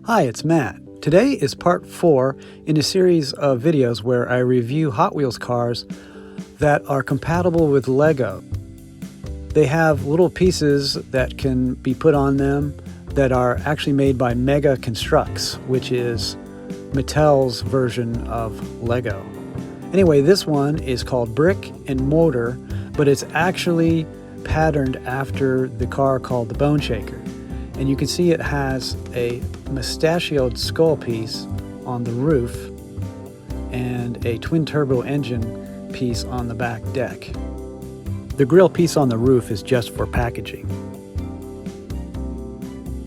Hi, it's Matt. Today is part 4 in a series of videos where I review Hot Wheels cars that are compatible with Lego. They have little pieces that can be put on them that are actually made by Mega Constructs, which is Mattel's version of Lego. Anyway, this one is called Brick and Mortar, but it's actually patterned after the car called the Bone Shaker. And you can see it has a mustachioed skull piece on the roof and a twin turbo engine piece on the back deck. The grill piece on the roof is just for packaging.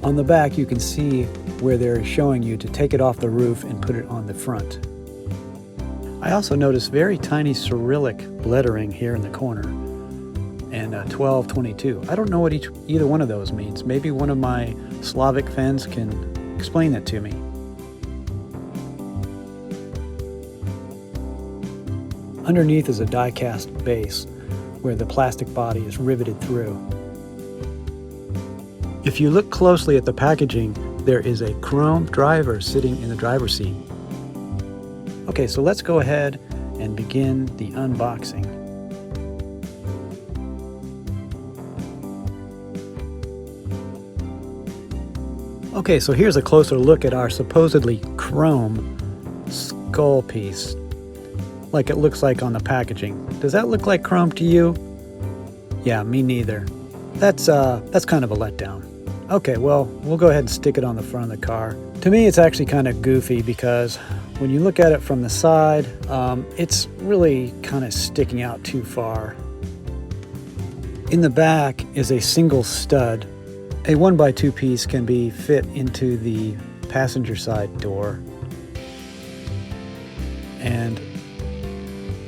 On the back you can see where they're showing you to take it off the roof and put it on the front. I also noticed very tiny Cyrillic lettering here in the corner. And 1222. I don't know what either one of those means. Maybe one of my Slavic fans can explain that to me. Underneath is a die-cast base where the plastic body is riveted through. If you look closely at the packaging, there is a chrome driver sitting in the driver's seat. Okay, so let's go ahead and begin the unboxing. Okay, so here's a closer look at our supposedly chrome skull piece, like it looks like on the packaging. Does that look like chrome to you? Yeah, me neither. That's kind of a letdown. Okay, well, we'll go ahead and stick it on the front of the car. To me, it's actually kind of goofy because when you look at it from the side, it's really kind of sticking out too far. In the back is a single stud. A 1x2 piece can be fit into the passenger side door, and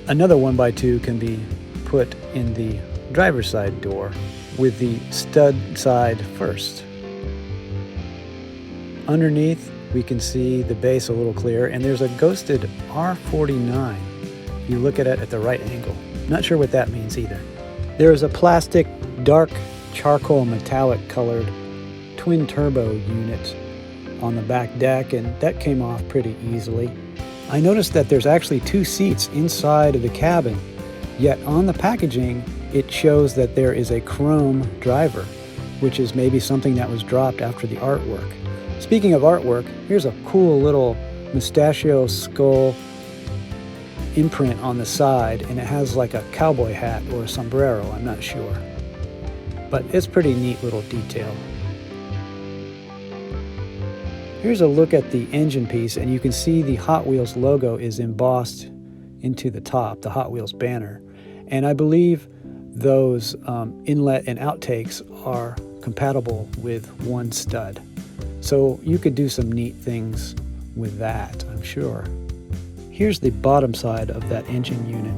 another 1x2 can be put in the driver's side door with the stud side first. Underneath we can see the base a little clearer, and there's a ghosted R49 if you look at it at the right angle. Not sure what that means either. There is a plastic dark charcoal metallic colored twin turbo unit on the back deck, and that came off pretty easily. I noticed that there's actually 2 seats inside of the cabin, yet on the packaging it shows that there is a chrome driver, which is maybe something that was dropped after the artwork. Speaking of artwork, here's a cool little mustachio skull imprint on the side, and it has like a cowboy hat or a sombrero, I'm not sure. But it's pretty neat little detail. Here's a look at the engine piece, and you can see the Hot Wheels logo is embossed into the top, the Hot Wheels banner. And I believe those inlet and outtakes are compatible with one stud. So you could do some neat things with that, I'm sure. Here's the bottom side of that engine unit.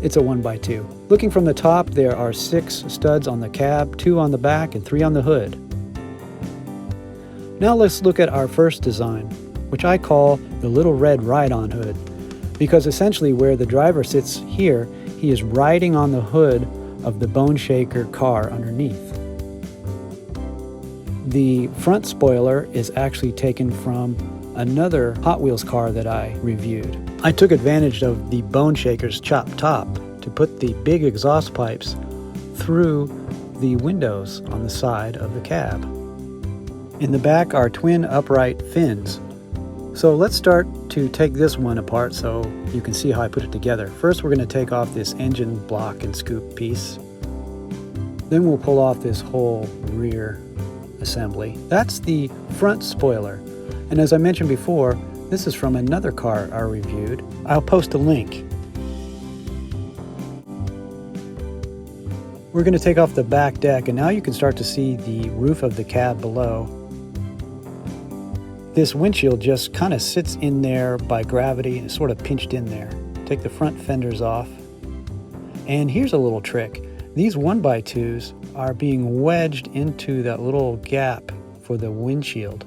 It's a 1x2. Looking from the top, there are 6 studs on the cab, 2 on the back, and 3 on the hood. Now let's look at our first design, which I call the Little Red Ride-On Hood, because essentially where the driver sits here, he is riding on the hood of the Bone Shaker car underneath. The front spoiler is actually taken from another Hot Wheels car that I reviewed. I took advantage of the Bone Shaker's chopped top to put the big exhaust pipes through the windows on the side of the cab. In the back are twin upright fins. So let's start to take this one apart so you can see how I put it together. First we're going to take off this engine block and scoop piece. Then we'll pull off this whole rear assembly. That's the front spoiler. And as I mentioned before, this is from another car I reviewed. I'll post a link. We're going to take off the back deck, and now you can start to see the roof of the cab below. This windshield just kind of sits in there by gravity and sort of pinched in there. Take the front fenders off. And here's a little trick. These 1x2s are being wedged into that little gap for the windshield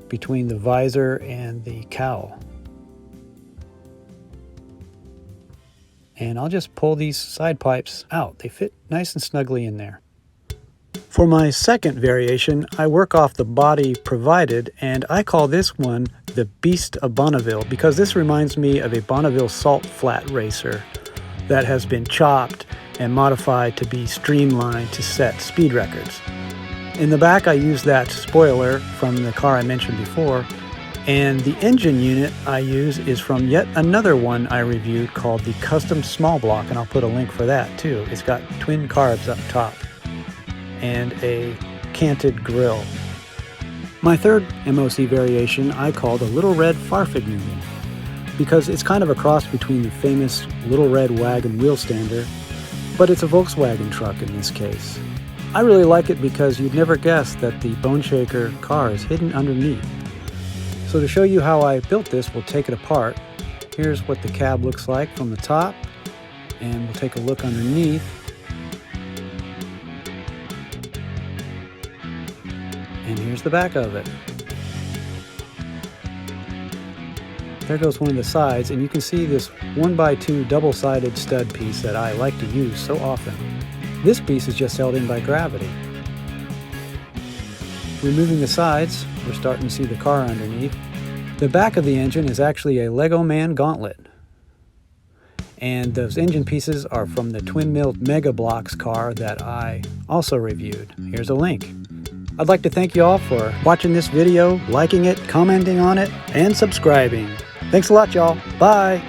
between the visor and the cowl. And I'll just pull these side pipes out. They fit nice and snugly in there. For my second variation, I work off the body provided, and I call this one the Beast of Bonneville because this reminds me of a Bonneville salt flat racer that has been chopped and modified to be streamlined to set speed records. In the back, I use that spoiler from the car I mentioned before, and the engine unit I use is from yet another one I reviewed called the Custom Small Block, and I'll put a link for that too. It's got twin carbs up top and a canted grille. My third MOC variation I call the Little Red Fahrvergnügen because it's kind of a cross between the famous Little Red Wagon wheel stander, but it's a Volkswagen truck in this case. I really like it because you'd never guess that the Bone Shaker car is hidden underneath. So to show you how I built this, we'll take it apart. Here's what the cab looks like from the top, and we'll take a look underneath. And here's the back of it. There goes one of the sides, and you can see this 1x2 double-sided stud piece that I like to use so often. This piece is just held in by gravity. Removing the sides, we're starting to see the car underneath. The back of the engine is actually a Lego Man gauntlet. And those engine pieces are from the twin-milled Mega Blocks car that I also reviewed. Here's a link. I'd like to thank you all for watching this video, liking it, commenting on it, and subscribing. Thanks a lot, y'all. Bye.